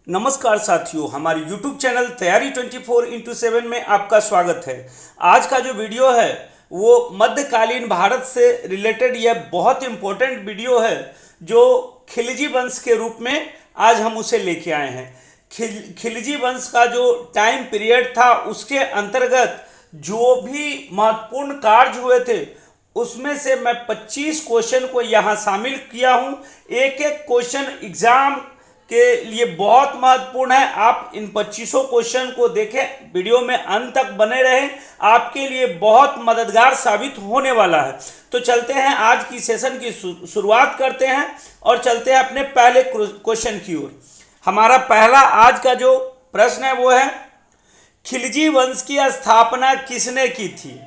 नमस्कार साथियों, हमारे YouTube चैनल तैयारी 24x7 में आपका स्वागत है। आज का जो वीडियो है वो मध्यकालीन भारत से रिलेटेड यह बहुत इम्पोर्टेंट वीडियो है जो खिलजी वंश के रूप में आज हम उसे लेके आए हैं। खिलजी वंश का जो टाइम पीरियड था उसके अंतर्गत जो भी महत्वपूर्ण कार्य हुए थे उसमें से मैं 25 क्वेश्चन को यहाँ शामिल किया हूँ। एक एक क्वेश्चन एग्जाम के लिए बहुत महत्वपूर्ण है। आप इन 25 क्वेश्चन को देखें, वीडियो में अंत तक बने रहें, आपके लिए बहुत मददगार साबित होने वाला है। तो चलते हैं, आज की सेशन की शुरुआत करते हैं और चलते हैं अपने पहले क्वेश्चन की ओर। हमारा पहला आज का जो प्रश्न है वो है, खिलजी वंश की स्थापना किसने की थी?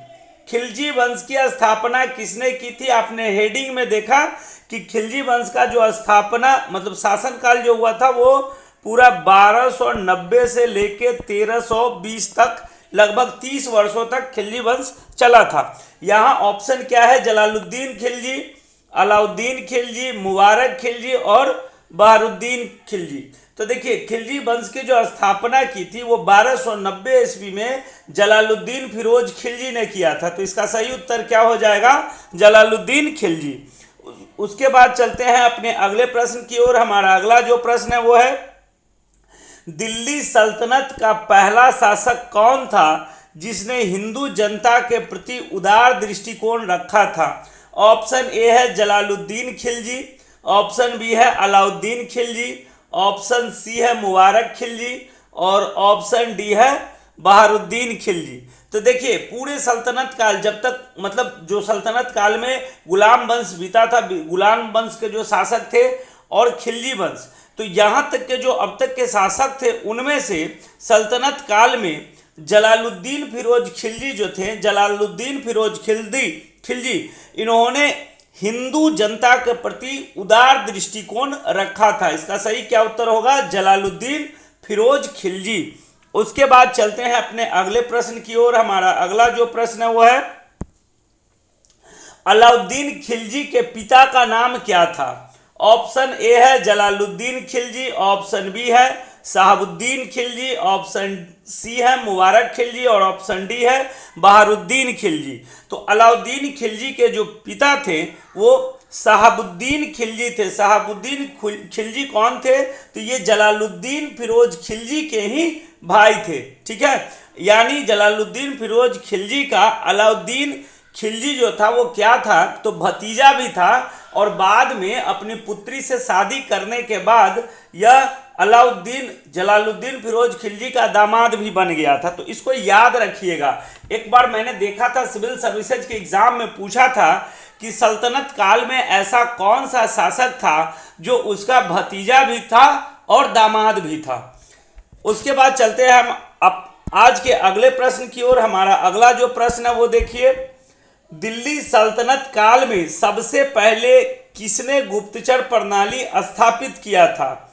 खिलजी वंश की स्थापना किसने की थी? आपने हेडिंग में देखा कि खिलजी वंश का जो स्थापना मतलब शासनकाल जो हुआ था वो पूरा 1290 से लेके 1320 तक लगभग 30 वर्षों तक खिलजी वंश चला था। यहाँ ऑप्शन क्या है? जलालुद्दीन खिलजी, अलाउद्दीन खिलजी, मुबारक खिलजी और बहारुद्दीन खिलजी। तो देखिए, खिलजी वंश की जो स्थापना की थी वो 1290 ईस्वी में जलालुद्दीन फिरोज खिलजी ने किया था। तो इसका सही उत्तर क्या हो जाएगा? जलालुद्दीन खिलजी। उसके बाद चलते हैं अपने अगले प्रश्न की ओर। हमारा अगला जो प्रश्न है वो है, दिल्ली सल्तनत का पहला शासक कौन था जिसने हिंदू जनता के प्रति उदार दृष्टिकोण रखा था? ऑप्शन ए है जलालुद्दीन खिलजी, ऑप्शन बी है अलाउद्दीन खिलजी, ऑप्शन सी है मुबारक खिलजी और ऑप्शन डी है बहारुद्दीन खिलजी। तो देखिए, पूरे सल्तनत काल जब तक मतलब जो सल्तनत काल में गुलाम वंश बीता था, गुलाम वंश के जो शासक थे और खिलजी वंश, तो यहाँ तक के जो अब तक के शासक थे उनमें से सल्तनत काल में जलालुद्दीन फिरोज खिलजी जो थे, जलालुद्दीन फिरोज खिलजी इन्होंने हिंदू जनता के प्रति उदार दृष्टिकोण रखा था। इसका सही क्या उत्तर होगा? जलालुद्दीन फिरोज खिलजी। उसके बाद चलते हैं अपने अगले प्रश्न की ओर। हमारा अगला जो प्रश्न है वो है, अलाउद्दीन खिलजी के पिता का नाम क्या था? ऑप्शन ए है जलालुद्दीन खिलजी, ऑप्शन बी है शहाबुद्दीन खिलजी, ऑप्शन सी है मुबारक खिलजी और ऑप्शन डी है बहारुद्दीन खिलजी। तो अलाउद्दीन खिलजी के जो पिता थे वो शहाबुद्दीन खिलजी थे। शहाबुद्दीन खिलजी कौन थे? तो ये जलालुद्दीन फिरोज खिलजी के ही भाई थे। ठीक है, यानी जलालुद्दीन फिरोज खिलजी का अलाउद्दीन खिलजी जो था वो क्या था? तो भतीजा भी था और बाद में अपनी पुत्री से शादी करने के बाद यह अलाउद्दीन जलालुद्दीन फिरोज खिलजी का दामाद भी बन गया था। तो इसको याद रखिएगा। एक बार मैंने देखा था, सिविल सर्विसेज के एग्जाम में पूछा था कि सल्तनत काल में ऐसा कौन सा शासक था जो उसका भतीजा भी था और दामाद भी था। उसके बाद चलते हैं हम अब आज के अगले प्रश्न की ओर। हमारा अगला जो प्रश्न है वो देखिए, दिल्ली सल्तनत काल में सबसे पहले किसने गुप्तचर प्रणाली स्थापित किया था?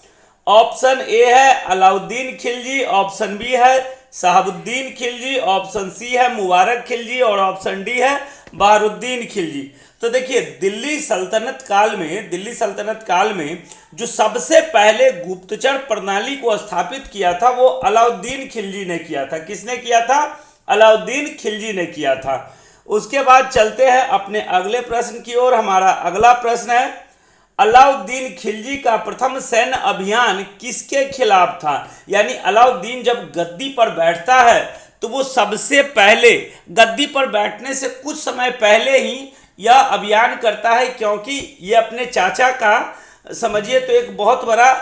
ऑप्शन ए है अलाउद्दीन खिलजी, ऑप्शन बी है शहाबुद्दीन खिलजी, ऑप्शन सी है मुबारक खिलजी और ऑप्शन डी है बहारुद्दीन खिलजी। तो देखिए, दिल्ली सल्तनत काल में जो सबसे पहले गुप्तचर प्रणाली को स्थापित किया था वो अलाउद्दीन खिलजी ने किया था। किसने किया था? अलाउद्दीन खिलजी ने किया था। उसके बाद चलते हैं अपने अगले प्रश्न की ओर। हमारा अगला प्रश्न है, अलाउद्दीन खिलजी का प्रथम सैन्य अभियान किसके खिलाफ था? यानी अलाउद्दीन जब गद्दी पर बैठता है तो वो सबसे पहले गद्दी पर बैठने से कुछ समय पहले ही यह अभियान करता है, क्योंकि ये अपने चाचा का समझिए तो एक बहुत बड़ा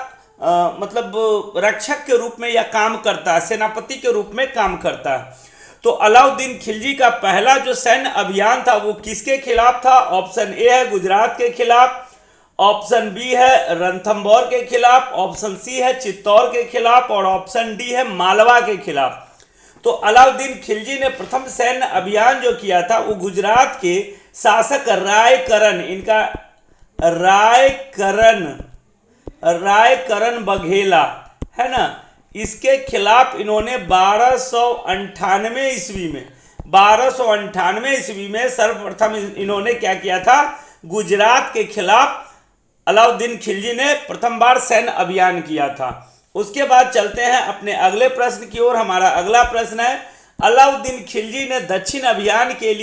मतलब रक्षक के रूप में यह काम करता है, सेनापति के रूप में काम करता है। तो अलाउद्दीन खिलजी का पहला जो सैन्य अभियान था वो किसके खिलाफ था? ऑप्शन ए है गुजरात के खिलाफ, ऑप्शन बी है रणथंभौर के खिलाफ, ऑप्शन सी है चित्तौड़ के खिलाफ और ऑप्शन डी है मालवा के खिलाफ। तो अलाउद्दीन खिलजी ने प्रथम सैन्य अभियान जो किया था वो गुजरात के शासक रायकरण, इनका रायकरण बघेला है ना, इसके खिलाफ इन्होंने 1298 ईस्वी में सर्वप्रथम इन्होंने क्या किया था? गुजरात के खिलाफ अलाउद्दीन खिलजी ने प्रथम बार सैन्य अभियान किया था। उसके बाद चलते हैं अपने अगले प्रश्न की ओर। हमारा अगला प्रश्न है, अलाउद्दीन खिलजी ने दक्षिण अभियान के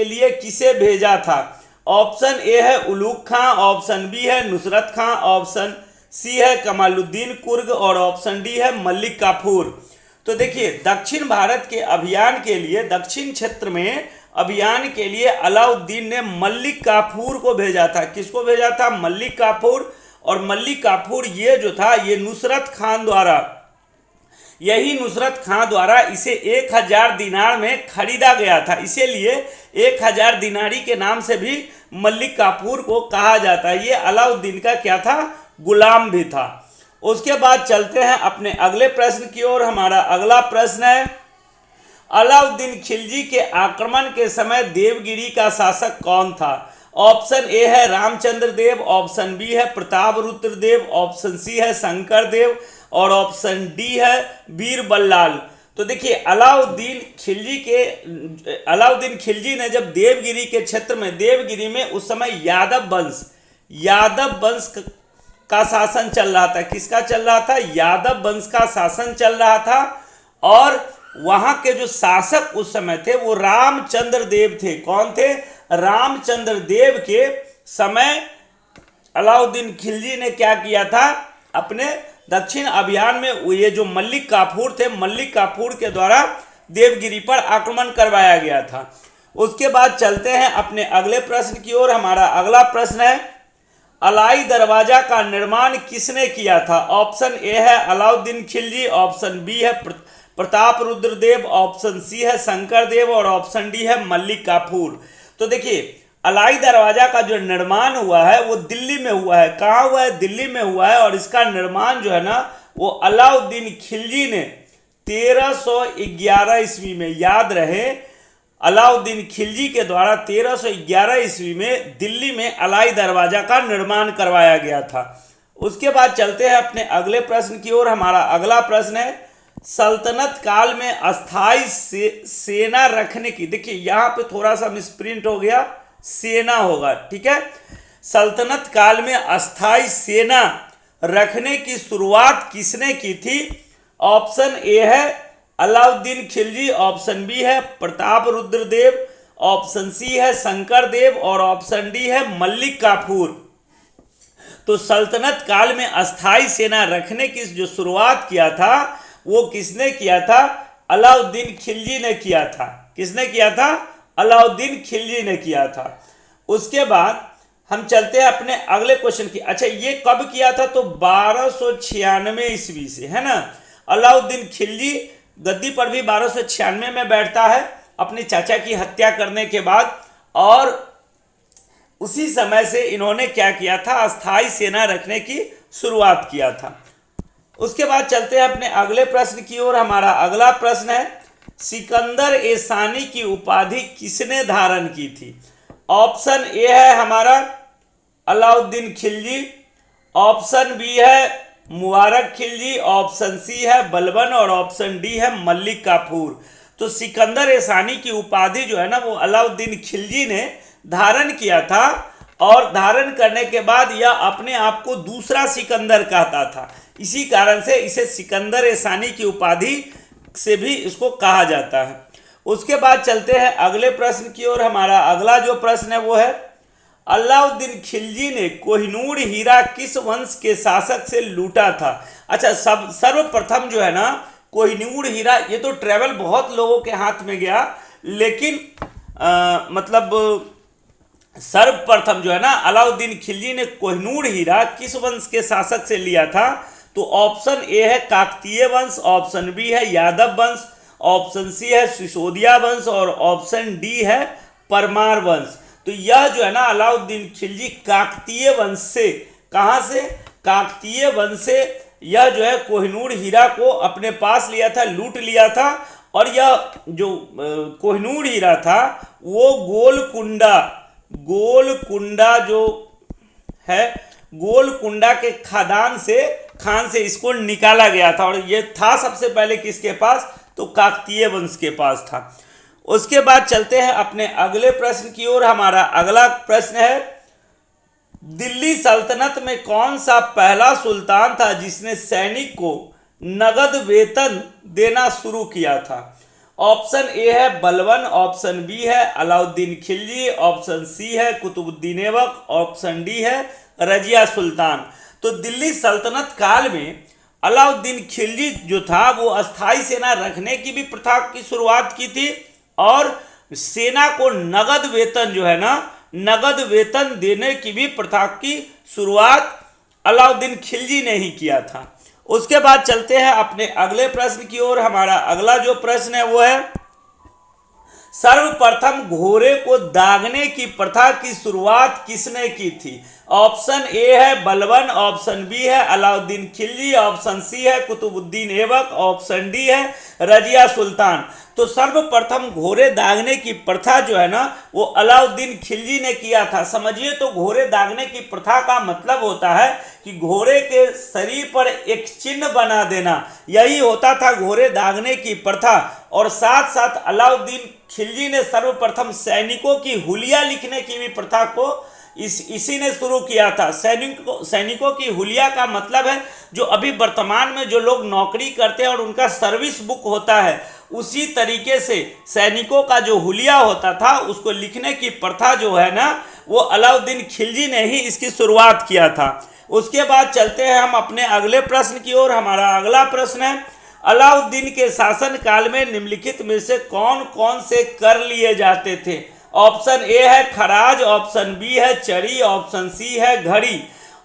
लिए किसे भेजा था? ऑप्शन ए है उलूग खां, ऑप्शन बी है नुसरत खां, ऑप्शन सी है कमालुद्दीन कुर्ग और ऑप्शन डी है मलिक काफूर। तो देखिए, दक्षिण भारत के अभियान के लिए, दक्षिण क्षेत्र में अभियान के लिए अलाउद्दीन ने मलिक काफूर को भेजा था। किसको भेजा था? मलिक काफूर। और मलिक काफूर ये जो था, ये नुसरत खां द्वारा इसे 1000 दिनार में खरीदा गया था। इसीलिए 1000 दिनारी के नाम से भी मलिक काफूर को कहा जाता है। ये अलाउद्दीन का क्या था? गुलाम भी था। उसके बाद चलते हैं अपने अगले प्रश्न की ओर। हमारा अगला प्रश्न है, अलाउद्दीन खिलजी के आक्रमण के समय देवगिरी का शासक कौन था? ऑप्शन ए है रामचंद्र देव, ऑप्शन बी है प्रतापरुद्र देव, ऑप्शन सी है शंकर देव और ऑप्शन डी है बीर बल्लाल। तो देखिए, अलाउद्दीन खिलजी ने जब देवगिरी के क्षेत्र में, देवगिरी में उस समय यादव वंश का शासन चल रहा था। किसका चल रहा था? यादव वंश का शासन चल रहा था। और वहां के जो शासक उस समय थे वो रामचंद्र देव थे। कौन थे? रामचंद्र देव के समय अलाउद्दीन खिलजी ने क्या किया था? अपने दक्षिण अभियान में ये जो मलिक काफूर थे, मलिक काफूर के द्वारा देवगिरी पर आक्रमण करवाया गया था। उसके बाद चलते हैं अपने अगले प्रश्न की ओर। हमारा अगला प्रश्न है, अलाई दरवाजा का निर्माण किसने किया था? ऑप्शन ए है अलाउद्दीन खिलजी, ऑप्शन बी है प्रतापरुद्र देव, ऑप्शन सी है शंकर देव और ऑप्शन डी है मलिक काफूर। तो देखिए, अलाई दरवाजा का जो निर्माण हुआ है वो दिल्ली में हुआ है। कहाँ हुआ है? दिल्ली में हुआ है। और इसका निर्माण जो है ना, वो अलाउद्दीन खिलजी ने 1311 ईस्वी में, याद रहे, अलाउद्दीन खिलजी के द्वारा 1311 ईस्वी में दिल्ली में अलाई दरवाजा का निर्माण करवाया गया था। उसके बाद चलते हैं अपने अगले प्रश्न की ओर। हमारा अगला प्रश्न है, सल्तनत काल में अस्थाई सेना रखने की, देखिए यहाँ पे थोड़ा सा मिसप्रिंट हो गया, सेना होगा, ठीक है। सल्तनत काल में अस्थाई सेना रखने की शुरुआत किसने की थी? ऑप्शन ए है अलाउद्दीन खिलजी, ऑप्शन बी है प्रतापरुद्र देव, ऑप्शन सी है शंकर देव और ऑप्शन डी है मलिक काफूर। तो सल्तनत काल में अस्थाई सेना रखने की जो शुरुआत किया था वो किसने किया था? अलाउद्दीन खिलजी ने किया था। किसने किया था? अलाउद्दीन खिलजी ने किया था। उसके बाद हम चलते हैं अपने अगले क्वेश्चन की। अच्छा, ये कब किया था? तो 1296 ईस्वी से, है ना। अलाउद्दीन खिलजी गद्दी पर भी 1296 में बैठता है अपने चाचा की हत्या करने के बाद, और उसी समय से इन्होंने क्या किया था? अस्थाई सेना रखने की शुरुआत किया था। उसके बाद चलते हैं अपने अगले प्रश्न की ओर। हमारा अगला प्रश्न है, सिकंदर ए सानी की उपाधि किसने धारण की थी? ऑप्शन ए है हमारा अलाउद्दीन खिलजी, ऑप्शन बी है मुबारक खिलजी, ऑप्शन सी है बलबन और ऑप्शन डी है मलिक काफूर। तो सिकंदर ए सानी की उपाधि जो है ना, वो अलाउद्दीन खिलजी ने धारण किया था, और धारण करने के बाद यह अपने आप को दूसरा सिकंदर कहता था। इसी कारण से इसे सिकंदर ए सानी की उपाधि से भी इसको कहा जाता है। उसके बाद चलते हैं अगले प्रश्न की ओर। हमारा अगला जो प्रश्न है वो है, अलाउद्दीन खिलजी ने कोहिनूर हीरा किस वंश के शासक से लूटा था? अच्छा, सर्वप्रथम जो है ना कोहिनूर हीरा, ये तो ट्रेवल बहुत लोगों के हाथ में गया, लेकिन सर्वप्रथम जो है ना अलाउद्दीन खिलजी ने कोहिनूर हीरा किस वंश के शासक से लिया था? तो ऑप्शन ए है काकतीय वंश, ऑप्शन बी है यादव वंश, ऑप्शन सी है सिसोदिया वंश और ऑप्शन डी है परमार वंश। तो यह जो है ना अलाउद्दीन खिलजी काकतीय वंश से, कहाँ से? काकतीय वंश से यह जो है कोहिनूर हीरा को अपने पास लिया था, लूट लिया था। और यह जो कोहिनूर हीरा था वो गोलकुंडा जो है, गोलकुंडा के खान से इसको निकाला गया था, और ये था सबसे पहले किसके पास? तो काकतीय वंश के पास था। उसके बाद चलते हैं अपने अगले प्रश्न की ओर। हमारा अगला प्रश्न है, दिल्ली सल्तनत में कौन सा पहला सुल्तान था जिसने सैनिक को नगद वेतन देना शुरू किया था? ऑप्शन ए है बलबन, ऑप्शन बी है अलाउद्दीन खिलजी, ऑप्शन सी है कुतुबुद्दीन ऐबक, ऑप्शन डी है रजिया सुल्तान। तो दिल्ली सल्तनत काल में अलाउद्दीन खिलजी जो था वो अस्थाई सेना रखने की भी प्रथा की शुरुआत की थी और सेना को नगद वेतन जो है ना, नगद वेतन देने की भी प्रथा की शुरुआत अलाउद्दीन खिलजी ने ही किया था। उसके बाद चलते हैं अपने अगले प्रश्न की ओर। हमारा अगला जो प्रश्न है वो है, सर्वप्रथम घोड़े को दागने की प्रथा की शुरुआत किसने की थी? ऑप्शन ए है बलबन, ऑप्शन बी है अलाउद्दीन खिलजी, ऑप्शन सी है कुतुबुद्दीन ऐबक, ऑप्शन डी है रजिया सुल्तान। तो सर्वप्रथम घोड़े दागने की प्रथा जो है ना वो अलाउद्दीन खिलजी ने किया था। समझिए, तो घोड़े दागने की प्रथा का मतलब होता है कि घोड़े के शरीर पर एक चिन्ह बना देना, यही होता था घोड़े दागने की प्रथा। और साथ साथ अलाउद्दीन खिलजी ने सर्वप्रथम सैनिकों की हुलिया लिखने की भी प्रथा को इसी ने शुरू किया था। सैनिकों की हुलिया का मतलब है जो अभी वर्तमान में जो लोग नौकरी करते हैं और उनका सर्विस बुक होता है, उसी तरीके से सैनिकों का जो हुलिया होता था उसको लिखने की प्रथा जो है ना वो अलाउद्दीन खिलजी ने ही इसकी शुरुआत किया था। उसके बाद चलते हैं हम अपने अगले प्रश्न की ओर। हमारा अगला प्रश्न है, अलाउद्दीन के शासन काल में निम्नलिखित में से कौन कौन से कर लिए जाते थे? ऑप्शन ए है खराज, ऑप्शन बी है चरी, ऑप्शन सी है घड़ी,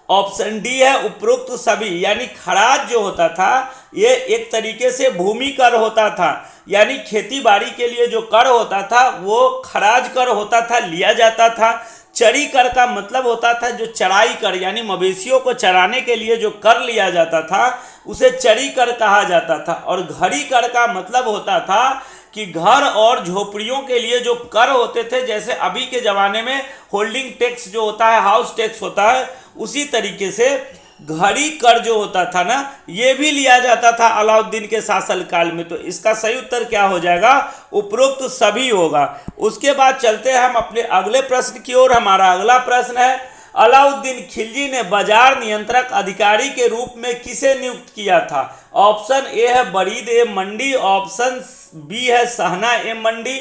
ऑप्शन डी है उपरोक्त सभी। यानी खराज जो होता था ये एक तरीके से भूमि कर होता था, यानी खेती बाड़ी के लिए जो कर होता था वो खराज कर होता था, लिया जाता था। चरी कर का मतलब होता था जो चराई कर, यानी मवेशियों को चराने के लिए जो कर लिया जाता था उसे चरी कर कहा जाता था। और घड़ी कर का मतलब होता था कि घर और झोपड़ियों के लिए जो कर होते थे, जैसे अभी के ज़माने में होल्डिंग टैक्स जो होता है, हाउस टैक्स होता है, उसी तरीके से घड़ी कर जो होता था ना ये भी लिया जाता था अलाउद्दीन के शासन काल में। तो इसका सही उत्तर क्या हो जाएगा? उपरोक्त सभी होगा। उसके बाद चलते हैं हम अपने अगले प्रश्न की ओर। हमारा अगला प्रश्न है, अलाउद्दीन खिलजी ने बाजार नियंत्रक अधिकारी के रूप में किसे नियुक्त किया था? ऑप्शन ए है बरीद ए मंडी, ऑप्शन बी है सहना ए मंडी,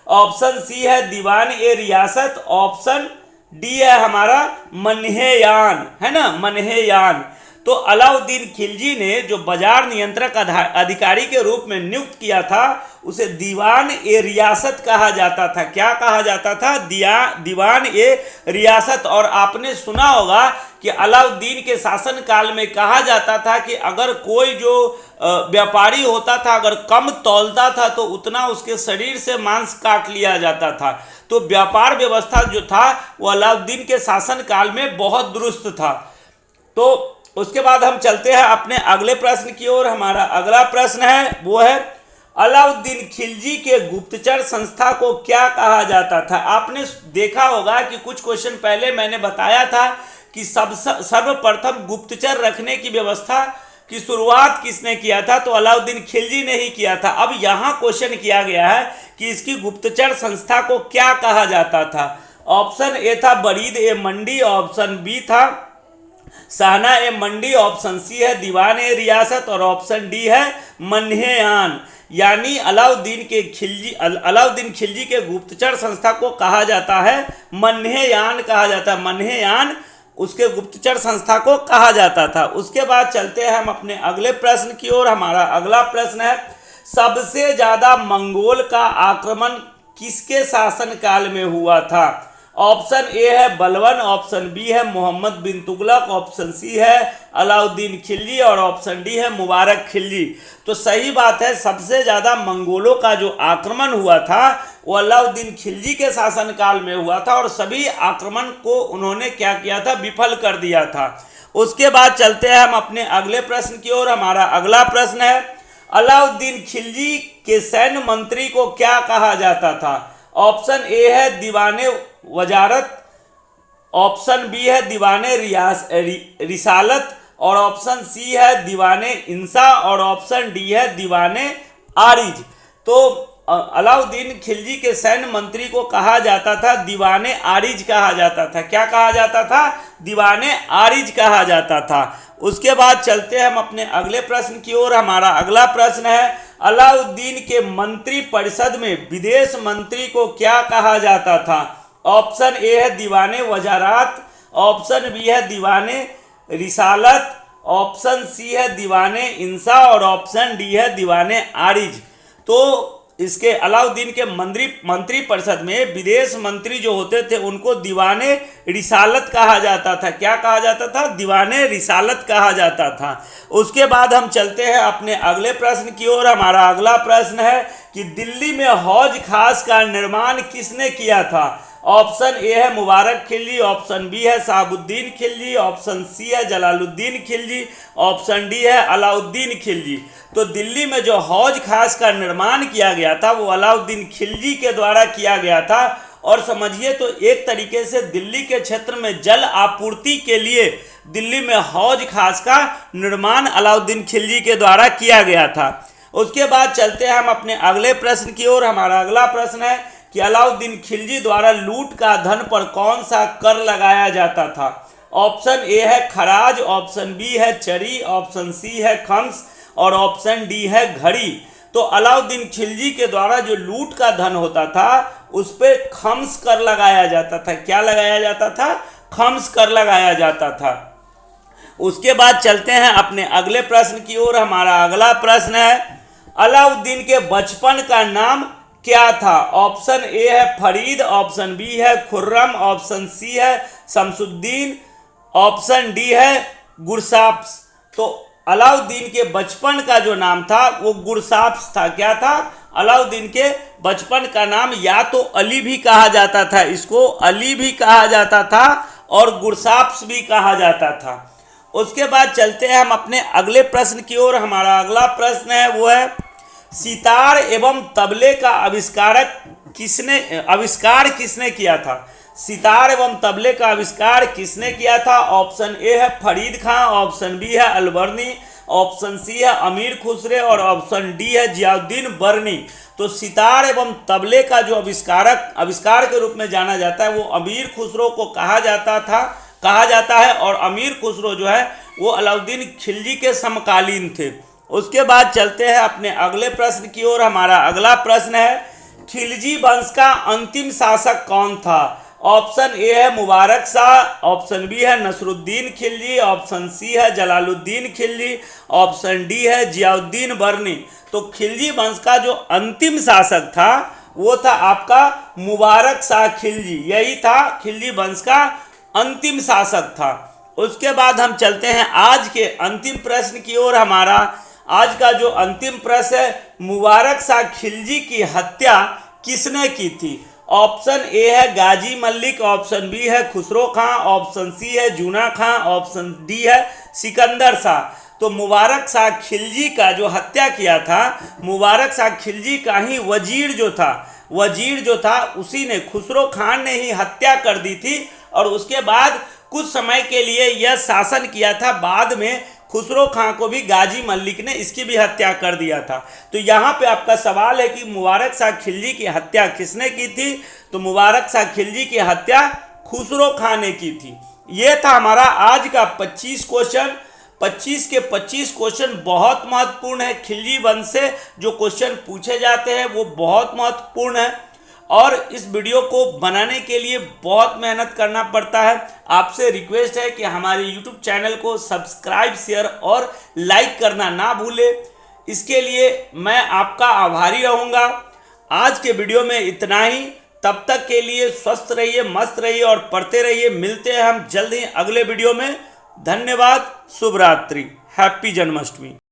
ऑप्शन सी है दीवान ए रियासत, ऑप्शन डी है हमारा मनहेयान, है ना, मनहेयान। तो अलाउद्दीन खिलजी ने जो बाजार नियंत्रक अधिकारी के रूप में नियुक्त किया था उसे दीवान ए रियासत कहा जाता था। क्या कहा जाता था? दीवान ए रियासत। और आपने सुना होगा कि अलाउद्दीन के शासन काल में कहा जाता था कि अगर कोई जो व्यापारी होता था अगर कम तौलता था तो उतना उसके शरीर से मांस काट लिया जाता था। तो व्यापार व्यवस्था जो था वो अलाउद्दीन के शासन काल में बहुत दुरुस्त था। तो उसके बाद हम चलते हैं अपने अगले प्रश्न की ओर। हमारा अगला प्रश्न है वो है, अलाउद्दीन खिलजी के गुप्तचर संस्था को क्या कहा जाता था? आपने देखा होगा कि कुछ क्वेश्चन पहले मैंने बताया था कि सर्वप्रथम गुप्तचर रखने की व्यवस्था की शुरुआत किसने किया था? तो अलाउद्दीन खिलजी ने ही किया था। अब यहाँ क्वेश्चन किया गया है कि इसकी गुप्तचर संस्था को क्या कहा जाता था? ऑप्शन ए था बरीद ए मंडी, ऑप्शन बी था सहना ए मंडी, ऑप्शन सी है दीवान ए रियासत और ऑप्शन डी है मनहेयान। यानी अलाउद्दीन खिलजी के गुप्तचर संस्था को कहा जाता है मनहेयान कहा जाता है। मनहेयान उसके गुप्तचर संस्था को कहा जाता था। उसके बाद चलते हैं हम अपने अगले प्रश्न की ओर। हमारा अगला प्रश्न है, सबसे ज्यादा मंगोल का आक्रमण किसके शासन काल में हुआ था? ऑप्शन ए है बलबन, ऑप्शन बी है मोहम्मद बिन तुगलक, ऑप्शन सी है अलाउद्दीन खिलजी और ऑप्शन डी है मुबारक खिलजी। तो सही बात है, सबसे ज़्यादा मंगोलों का जो आक्रमण हुआ था वो अलाउद्दीन खिलजी के शासन काल में हुआ था और सभी आक्रमण को उन्होंने क्या किया था? विफल कर दिया था। उसके बाद चलते हैं हम अपने अगले प्रश्न की ओर। हमारा अगला प्रश्न है, अलाउद्दीन खिलजी के सैन्य मंत्री को क्या कहा जाता था? ऑप्शन ए है दीवाने वजारत, ऑप्शन बी है दीवाने रिसालत और ऑप्शन सी है दीवाने इंसा और ऑप्शन डी है दीवाने आरिज। तो अलाउद्दीन खिलजी के सैन्य मंत्री को कहा जाता था दीवाने आरिज कहा जाता था। क्या कहा जाता था? दीवाने आरिज कहा जाता था। उसके बाद चलते हैं हम अपने अगले प्रश्न की ओर। हमारा अगला प्रश्न है, अलाउद्दीन के मंत्री परिषद में विदेश मंत्री को क्या कहा जाता था? ऑप्शन ए है दीवाने वजारात, ऑप्शन बी है दीवाने रिसालत, ऑप्शन सी है दीवाने इंसा और ऑप्शन डी है दीवाने आरिज। तो इसके अलाउद्दीन के मंत्री परिषद में विदेश मंत्री जो होते थे उनको दीवाने रिसालत कहा जाता था। क्या कहा जाता था? दीवाने रिसालत कहा जाता था। उसके बाद हम चलते हैं अपने अगले प्रश्न की ओर। हमारा अगला प्रश्न है कि दिल्ली में हौज खास का निर्माण किसने किया था? ऑप्शन ए है मुबारक खिलजी, ऑप्शन बी है शहाबुद्दीन खिलजी, ऑप्शन सी है जलालुद्दीन खिलजी, ऑप्शन डी है अलाउद्दीन खिलजी। तो दिल्ली में जो हौज खास का निर्माण किया गया था वो अलाउद्दीन खिलजी के द्वारा किया गया था। और समझिए तो एक तरीके से दिल्ली के क्षेत्र में जल आपूर्ति के लिए दिल्ली में हौज खास का निर्माण अलाउद्दीन खिलजी के द्वारा किया गया था। उसके बाद चलते हैं हम अपने अगले प्रश्न की ओर। हमारा अगला प्रश्न है कि अलाउद्दीन खिलजी द्वारा लूट का धन पर कौन सा कर लगाया जाता था? ऑप्शन ए है खराज, ऑप्शन बी है चरी, ऑप्शन सी है खम्स और ऑप्शन डी है घड़ी। तो अलाउद्दीन खिलजी के द्वारा जो लूट का धन होता था उस पर खम्स कर लगाया जाता था। क्या लगाया जाता था? खम्स कर लगाया जाता था। उसके बाद चलते हैं अपने अगले प्रश्न की ओर। हमारा अगला प्रश्न है, अलाउद्दीन के बचपन का नाम क्या था? ऑप्शन ए है फरीद, ऑप्शन बी है खुर्रम, ऑप्शन सी है शमसुद्दीन, ऑप्शन डी है गुरसाफ्स। तो अलाउद्दीन के बचपन का जो नाम था वो गुरसाफ्स था। क्या था? अलाउद्दीन के बचपन का नाम या तो अली भी कहा जाता था, इसको अली भी कहा जाता था और गुरसाफ्स भी कहा जाता था। उसके बाद चलते हैं हम अपने अगले प्रश्न की ओर। हमारा अगला प्रश्न है वो है, सितार एवं तबले का आविष्कार किसने किया था? सितार एवं तबले का आविष्कार किसने किया था? ऑप्शन ए है फरीद खां, ऑप्शन बी है अलबर्नी, ऑप्शन सी है अमीर खुसरे और ऑप्शन डी है जियाउद्दीन बर्नी। तो सितार एवं तबले का जो आविष्कार के रूप में जाना जाता है वो अमीर खुसरो को कहा जाता है और अमीर खुसरो जो है वो अलाउद्दीन खिलजी के समकालीन थे। उसके बाद चलते हैं अपने अगले प्रश्न की ओर। हमारा अगला प्रश्न है, खिलजी वंश का अंतिम शासक कौन था? ऑप्शन ए है मुबारक शाह, ऑप्शन बी है नसरुद्दीन खिलजी, ऑप्शन सी है जलालुद्दीन खिलजी, ऑप्शन डी है जियाउद्दीन बर्नी। तो खिलजी वंश का जो अंतिम शासक था वो था आपका मुबारक शाह खिलजी। यही था खिलजी वंश का अंतिम शासक था। उसके बाद हम चलते हैं आज के अंतिम प्रश्न की ओर। हमारा आज का जो अंतिम प्रश्न है, मुबारक शाह खिलजी की हत्या किसने की थी? ऑप्शन ए है गाजी मलिक, ऑप्शन बी है खुसरो खां, ऑप्शन सी है जूना खां, ऑप्शन डी है सिकंदर शाह। तो मुबारक शाह खिलजी का जो हत्या किया था, मुबारक शाह खिलजी का ही वजीर जो था उसी ने, खुसरो खान ने ही हत्या कर दी थी और उसके बाद कुछ समय के लिए यह शासन किया था। बाद में खुसरो खां को भी गाजी मलिक ने इसकी भी हत्या कर दिया था। तो यहाँ पे आपका सवाल है कि मुबारक शाह खिलजी की हत्या किसने की थी? तो मुबारक शाह खिलजी की हत्या खुसरो खां ने की थी। ये था हमारा आज का 25 क्वेश्चन। 25 के 25 क्वेश्चन बहुत महत्वपूर्ण है। खिलजी वंश से जो क्वेश्चन पूछे जाते हैं वो बहुत महत्वपूर्ण है और इस वीडियो को बनाने के लिए बहुत मेहनत करना पड़ता है। आपसे रिक्वेस्ट है कि हमारे YouTube चैनल को सब्सक्राइब, शेयर और लाइक करना ना भूलें। इसके लिए मैं आपका आभारी रहूँगा। आज के वीडियो में इतना ही। तब तक के लिए स्वस्थ रहिए, मस्त रहिए और पढ़ते रहिए। मिलते हैं हम जल्द ही अगले वीडियो में। धन्यवाद। शुभ रात्रि। हैप्पी जन्माष्टमी।